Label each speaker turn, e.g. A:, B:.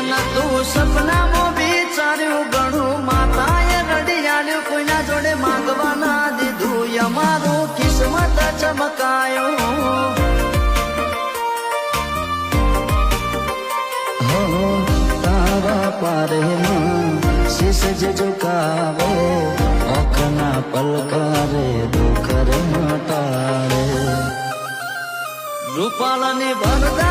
A: તું સપનામાં વિચાર્યું ઘણું માતાએ રડિયાળ્યું કોઈના જોડે માંગવા ના દીધું અમારું કિસ્મત ચમકાયું તારા પારેમાં શીશ જે ઝુકાવે આંખના પલકારે દુઃખ રે મટાડે રૂપાલાની વરદા